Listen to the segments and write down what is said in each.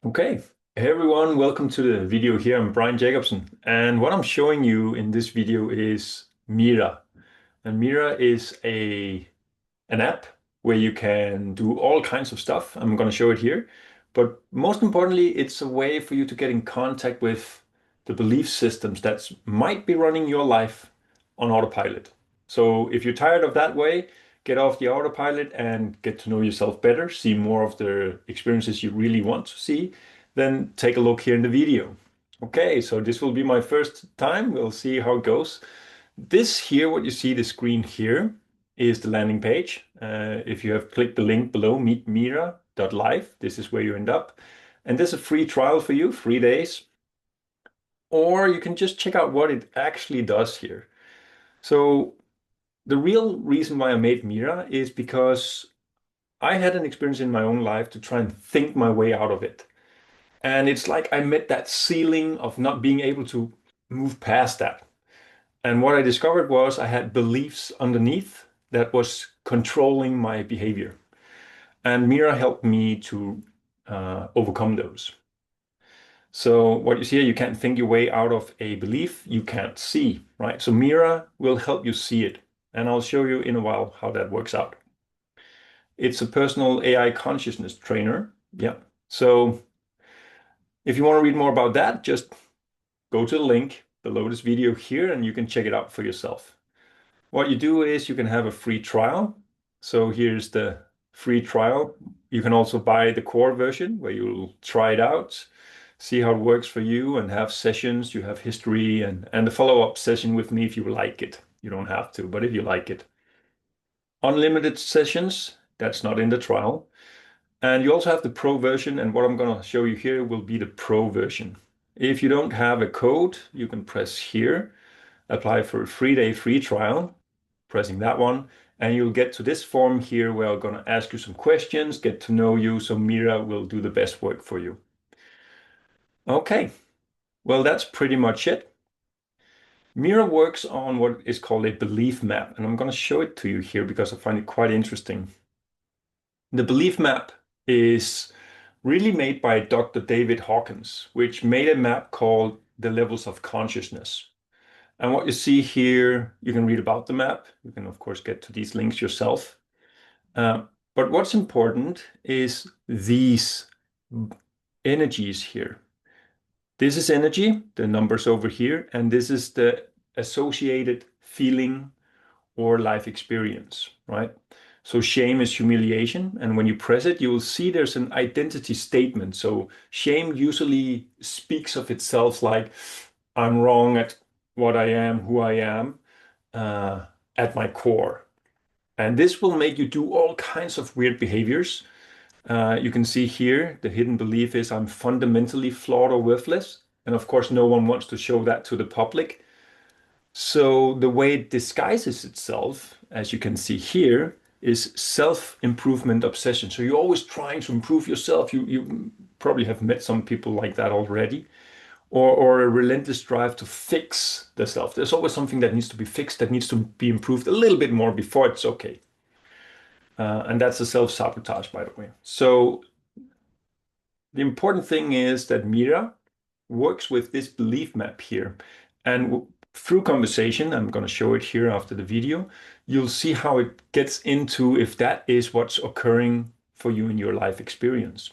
Okay, hey everyone, welcome to the video here. I'm Brian Jacobson, and what I'm showing you in this video is MIRA. And MIRA is an app where you can do all kinds of stuff. I'm going to show it here. But most importantly, it's a way for you to get in contact with the belief systems that might be running your life on autopilot. So if you're tired of that way, get off the autopilot and get to know yourself better, see more of the experiences you really want to see, then take a look here in the video. Okay, so this will be my first time. We'll see how it goes. This here, what you see the screen here, is the landing page. If you have clicked the link below, meetmira.life, this is where you end up. And there's a free trial for you, 3 days. Or you can just check out what it actually does here. So the real reason why I made Mira is because I had an experience in my own life to try and think my way out of it. And it's like I met that ceiling of not being able to move past that. And what I discovered was I had beliefs underneath that was controlling my behavior. And Mira helped me to overcome those. So what you see here, you can't think your way out of a belief you can't see, right? So Mira will help you see it. And I'll show you in a while how that works out. It's a personal AI consciousness trainer. Yeah. So if you want to read more about that, just go to the link below this video here and you can check it out for yourself. What you do is you can have a free trial. So here's the free trial. You can also buy the core version where you'll try it out, see how it works for you, and have sessions. You have history and a follow-up session with me if you like it. You don't have to, but if you like it. Unlimited sessions, that's not in the trial. And you also have the pro version, and what I'm going to show you here will be the pro version. If you don't have a code, you can press here, apply for a 3-day free trial, pressing that one, and you'll get to this form here where I'm going to ask you some questions, get to know you, so Mira will do the best work for you. Okay, well, that's pretty much it. Mira works on what is called a belief map, and I'm going to show it to you here because I find it quite interesting. The belief map is really made by Dr. David Hawkins, which made a map called the levels of consciousness. And what you see here, you can read about the map. You can, of course, get to these links yourself. But what's important is these energies here. This is energy, the numbers over here, and this is the associated feeling or life experience, right? So shame is humiliation, and when you press it, you will see there's an identity statement. So shame usually speaks of itself like, I'm wrong at what I am, who I am, at my core. And this will make you do all kinds of weird behaviors. You can see here, the hidden belief is I'm fundamentally flawed or worthless. And of course, no one wants to show that to the public. So the way it disguises itself, as you can see here, is self-improvement obsession. So you're always trying to improve yourself. You probably have met some people like that already. Or a relentless drive to fix the self. There's always something that needs to be fixed, that needs to be improved a little bit more before it's okay. And that's a self-sabotage, by the way. So the important thing is that Mira works with this belief map here. And through conversation, I'm going to show it here after the video, you'll see how it gets into if that is what's occurring for you in your life experience.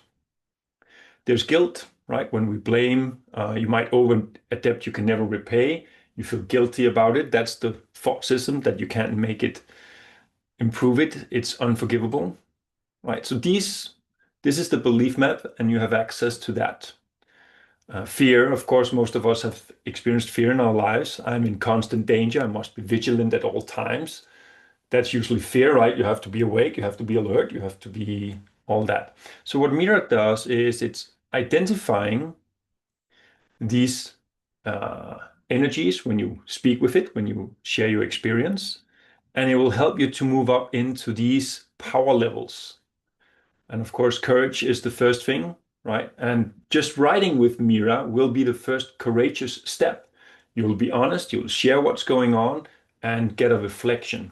There's guilt, right? When we blame, you might owe a debt you can never repay. You feel guilty about it. That's the thought system that you can't make it, improve it. It's unforgivable, right? So this is the belief map, and you have access to that. Fear, of course, most of us have experienced fear in our lives. I'm in constant danger. I must be vigilant at all times. That's usually fear, right? You have to be awake, you have to be alert, you have to be all that. So what Mira does is it's identifying these energies when you speak with it, when you share your experience, and it will help you to move up into these power levels. And of course, courage is the first thing, right? And just writing with Mira will be the first courageous step. You'll be honest, you'll share what's going on and get a reflection.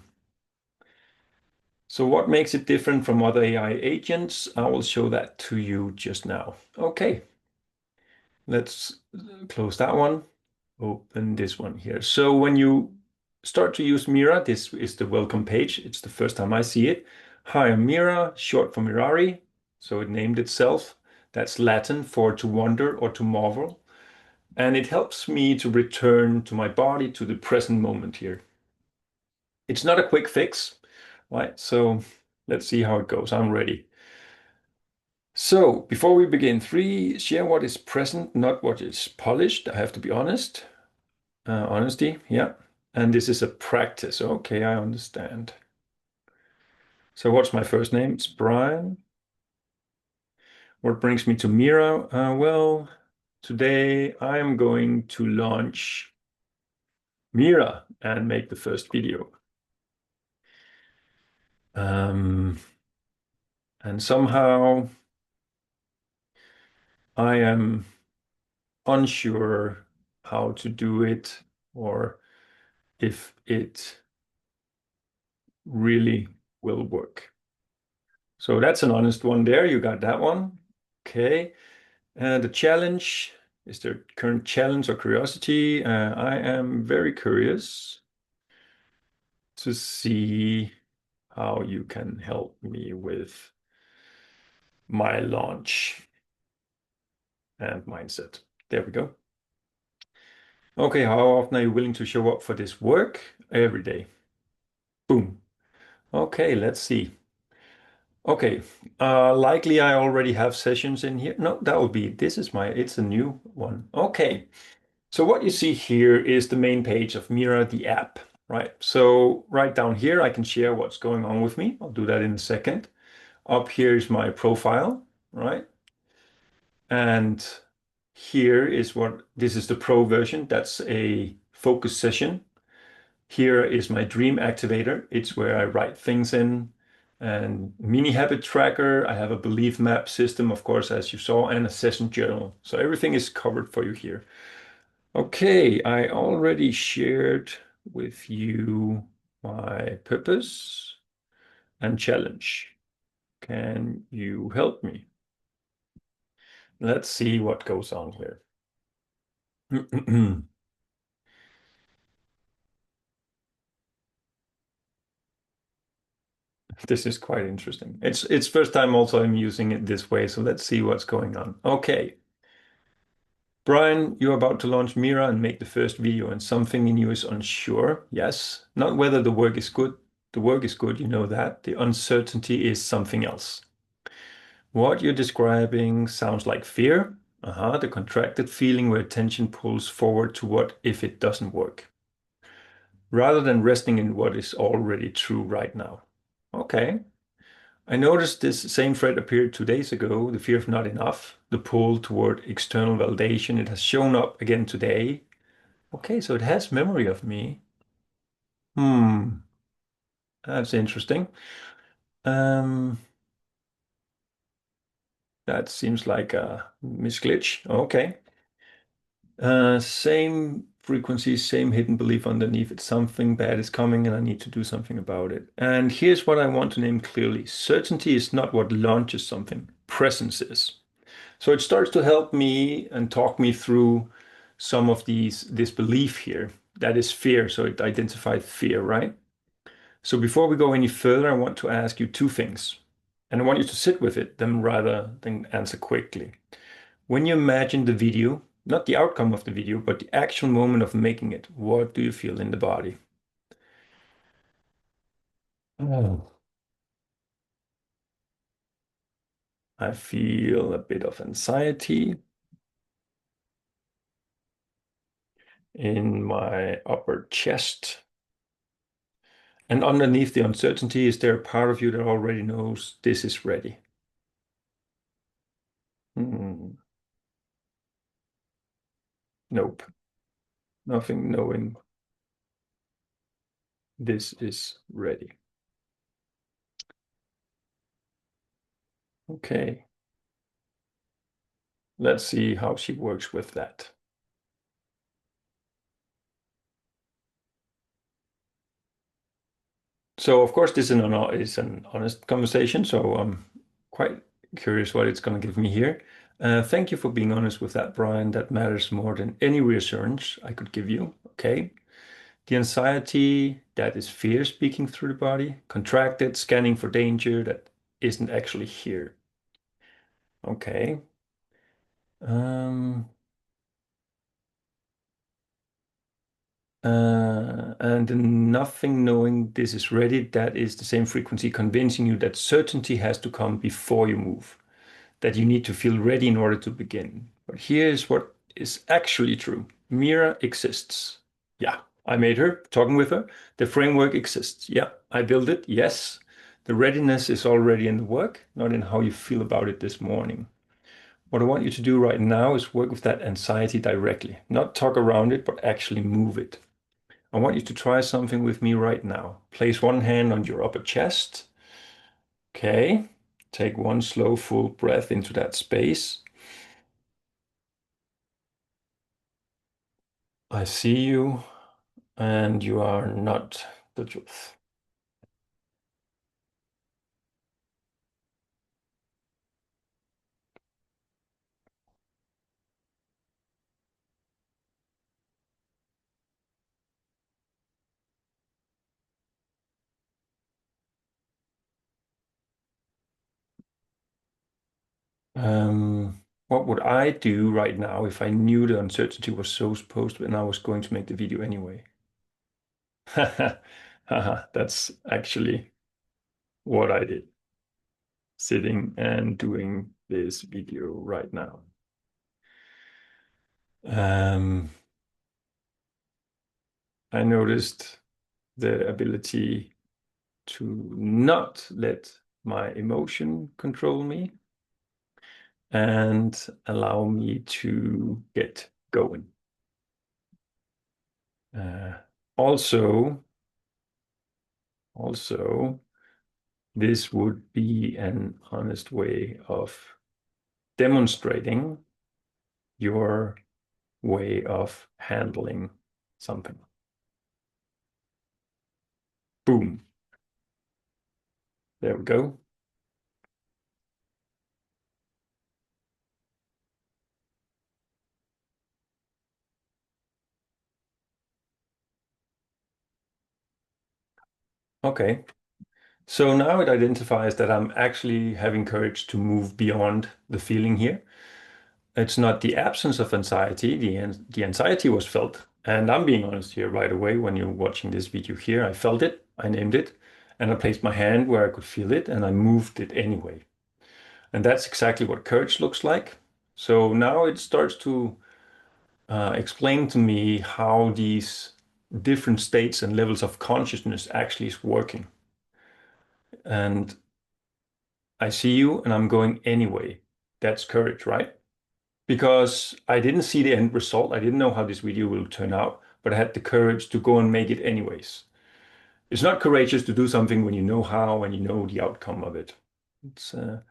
So what makes it different from other AI agents? I will show that to you just now. Okay, let's close that one. Open this one here. So when you start to use Mira, this is the welcome page. It's the first time I see it. Hi, I'm Mira, short for Mirari. So it named itself. That's Latin for to wonder or to marvel. And it helps me to return to my body, to the present moment here. It's not a quick fix, right? So let's see how it goes. I'm ready. So before we begin, three, share what is present, not what is polished. I have to be honest. Honesty, yeah. And this is a practice. Okay, I understand. So what's my first name? It's Brian. What brings me to Mira? Well, today I'm going to launch Mira and make the first video. And somehow I am unsure how to do it or if it really will work. So that's an honest one there. You got that one. Okay. The challenge, is there current challenge or curiosity? I am very curious to see how you can help me with my launch and mindset. There we go. Okay, how often are you willing to show up for this work? Every day. Boom. Okay, let's see. Okay, likely I already have sessions in here. No, that will be, it's a new one. Okay, so what you see here is the main page of Mira, the app, right? So right down here, I can share what's going on with me. I'll do that in a second. Up here is my profile, right? And here is this is the pro version. That's a focus session. Here is my dream activator. It's where I write things in. And mini habit tracker. I have a belief map system, of course, as you saw, and a session journal. So everything is covered for you here. Okay, I already shared with you my purpose and challenge. Can you help me? Let's see what goes on here. This is quite interesting. It's first time also I'm using it this way, so let's see what's going on. Okay. Brian, you're about to launch Mira and make the first video, and something in you is unsure. Yes, not whether the work is good. The work is good, you know that. The uncertainty is something else. What you're describing sounds like fear. The contracted feeling where attention pulls forward to what if it doesn't work, rather than resting in what is already true right now. Okay. I noticed this same thread appeared 2 days ago, the fear of not enough, the pull toward external validation. It has shown up again today. Okay, so it has memory of me. That's interesting. Um, that seems like a misglitch. Okay. Same frequency, same hidden belief underneath it. Something bad is coming and I need to do something about it. And here's what I want to name clearly. Certainty is not what launches something. Presence is. So it starts to help me and talk me through some of this belief here. That is fear. So it identified fear, right? So before we go any further, I want to ask you two things. And I want you to sit with it, then rather than answer quickly. When you imagine the video, not the outcome of the video, but the actual moment of making it, what do you feel in the body? Oh. I feel a bit of anxiety in my upper chest. And underneath the uncertainty, is there a part of you that already knows this is ready? Hmm. Nope. Nothing knowing this is ready. Okay. Let's see how she works with that. So of course this is an honest conversation, so I'm quite curious what it's going to give me here. Thank you for being honest with that, Brian. That matters more than any reassurance I could give you. Okay. The anxiety, that is fear speaking through the body. Contracted, scanning for danger, that isn't actually here. Okay. Um, and the nothing knowing this is ready, that is the same frequency convincing you that certainty has to come before you move, that you need to feel ready in order to begin. But here's what is actually true. Mira exists. Yeah, I made her, talking with her. The framework exists. Yeah, I built it. Yes. The readiness is already in the work, not in how you feel about it this morning. What I want you to do right now is work with that anxiety directly, not talk around it, but actually move it. I want you to try something with me right now. Place one hand on your upper chest. Okay. Take one slow, full breath into that space. I see you, and you are not the truth. What would I do right now if I knew the uncertainty was so supposed to, and I was going to make the video anyway? Haha, that's actually what I did, sitting and doing this video right now. Um, I noticed the ability to not let my emotion control me and allow me to get going. Uh, also, also, this would be an honest way of demonstrating your way of handling something. Boom. There we go. Okay. So now it identifies that I'm actually having courage to move beyond the feeling here. It's not the absence of anxiety. The anxiety was felt. And I'm being honest here right away. When you're watching this video here, I felt it, I named it, and I placed my hand where I could feel it, and I moved it anyway. And that's exactly what courage looks like. So now it starts to explain to me how these different states and levels of consciousness actually is working. And I see you and I'm going anyway. That's courage, right? Because I didn't see the end result. I didn't know how this video will turn out, but I had the courage to go and make it anyways. It's not courageous to do something when you know how and you know the outcome of it. It's the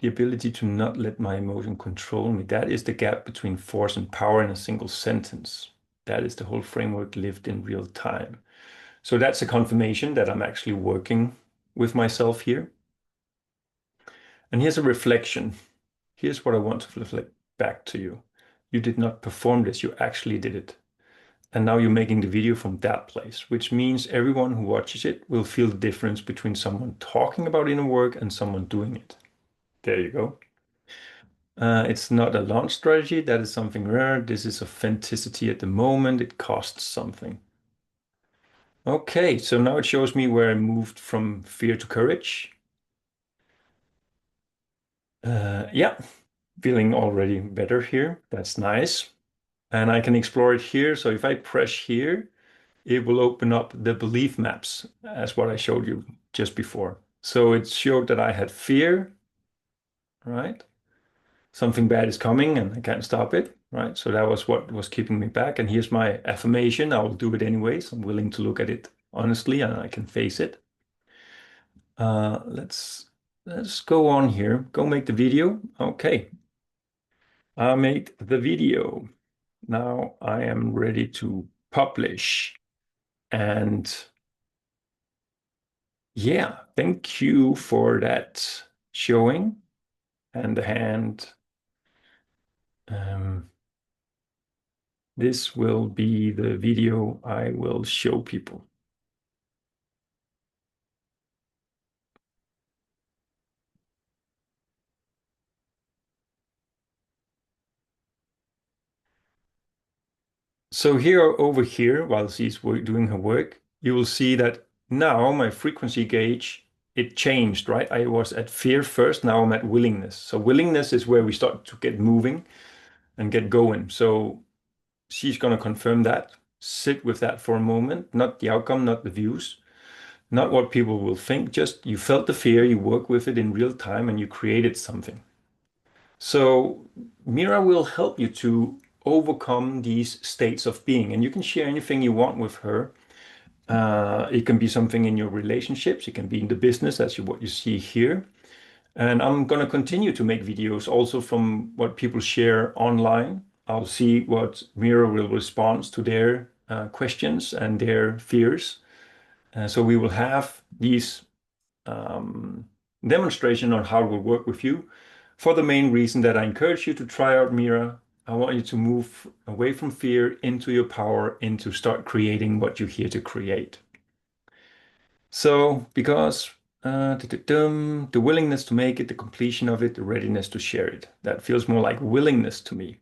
ability to not let my emotion control me. That is the gap between force and power in a single sentence. That is the whole framework lived in real time. So that's a confirmation that I'm actually working with myself here. And here's a reflection. Here's what I want to reflect back to you. You did not perform this, you actually did it. And now you're making the video from that place, which means everyone who watches it will feel the difference between someone talking about inner work and someone doing it. There you go. It's not a launch strategy. That is something rare. This is authenticity at the moment. It costs something. Okay, so now it shows me where I moved from fear to courage. Yeah, feeling already better here. That's nice. And I can explore it here. So if I press here, it will open up the belief maps as what I showed you just before. So it showed that I had fear, right? Something bad is coming and I can't stop it, right? So that was what was keeping me back. And here's my affirmation. I will do it anyways. I'm willing to look at it honestly and I can face it. Let's go on here. Go make the video. Okay. I made the video. Now I am ready to publish. And Yeah, thank you for that showing and the hand. Um, this will be the video I will show people. So here over here, while she's doing her work, you will see that now my frequency gauge, it changed, right? I was at fear first, now I'm at willingness. So willingness is where we start to get moving and get going. So she's going to confirm that, sit with that for a moment, not the outcome, not the views, not what people will think, just you felt the fear, you work with it in real time, and you created something. So Mira will help you to overcome these states of being, and you can share anything you want with her. It can be something in your relationships, it can be in the business, as what you see here. And I'm going to continue to make videos also from what people share online. I'll see what Mira will respond to their questions and their fears. So we will have these um, demonstration on how it will work with you for the main reason that I encourage you to try out Mira. I want you to move away from fear into your power, into start creating what you're here to create. So, because the willingness to make it, the completion of it, the readiness to share it, that feels more like willingness to me.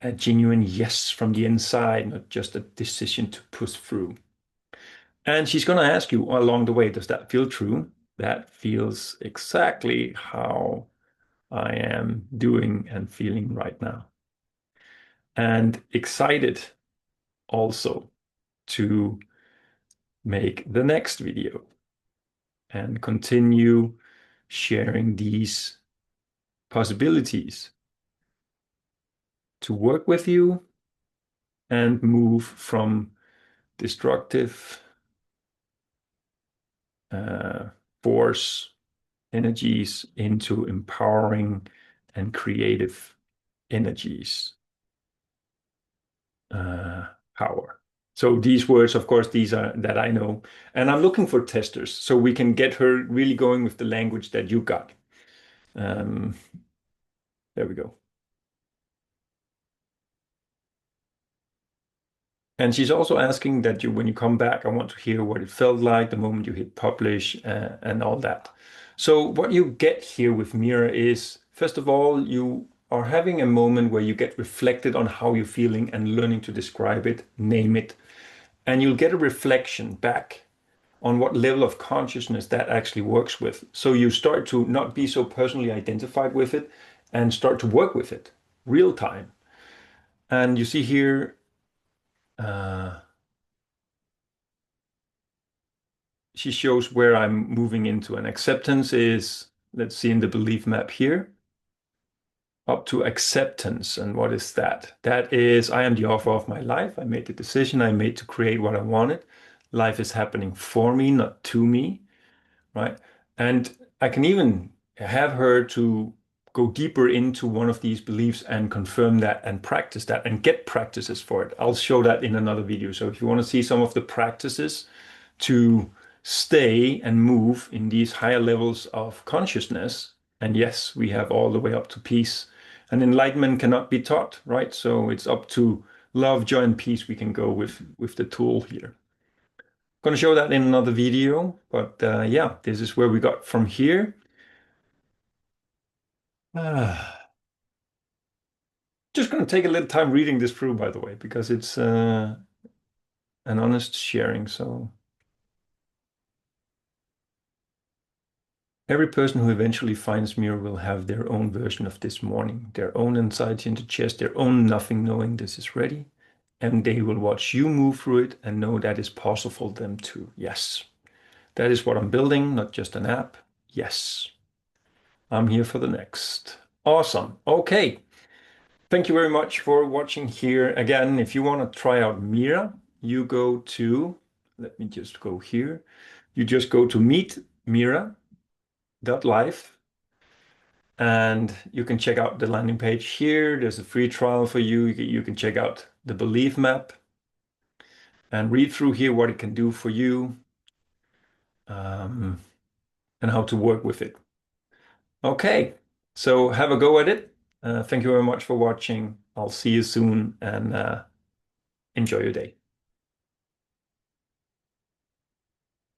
A genuine yes from the inside, not just a decision to push through. And she's going to ask you along the way, does that feel true? That feels exactly how I am doing and feeling right now. And excited also to make the next video and continue sharing these possibilities to work with you and move from destructive uh, force energies into empowering and creative energies, uh, power. So these words, of course, these are that I know, and I'm looking for testers so we can get her really going with the language that you got. Um, there we go. And she's also asking that you, when you come back, I want to hear what it felt like the moment you hit publish and all that. So what you get here with Mira is, first of all, you are having a moment where you get reflected on how you're feeling and learning to describe it, name it, and you'll get a reflection back on what level of consciousness that actually works with. So you start to not be so personally identified with it and start to work with it real time. And you see here, uh, she shows where I'm moving into. And acceptance is, let's see in the belief map here, up to acceptance. And what is that? That is, I am the author of my life. I made the decision I made to create what I wanted. Life is happening for me, not to me, right? And I can even have her to go deeper into one of these beliefs and confirm that and practice that and get practices for it. I'll show that in another video. So if you want to see some of the practices to stay and move in these higher levels of consciousness. And yes, we have all the way up to peace. And enlightenment cannot be taught, right? So it's up to love, joy, and peace we can go with the tool here. I'm going to show that in another video, but yeah, this is where we got from here. Ah, just going to take a little time reading this through, by the way, because it's an honest sharing. So every person who eventually finds Mirror will have their own version of this morning, their own anxiety in the chest, their own nothing knowing this is ready. And they will watch you move through it and know that is possible for them too. Yes, that is what I'm building, not just an app. Yes, I'm here for the next. Awesome. Okay. Thank you very much for watching here. Again, if you want to try out Mira, you go to, let me just go here. You just go to meetmira.life. And you can check out the landing page here. There's a free trial for you. You can check out the belief map and read through here what it can do for you. um, and how to work with it. Okay, so have a go at it. Thank you very much for watching. I'll see you soon and enjoy your day.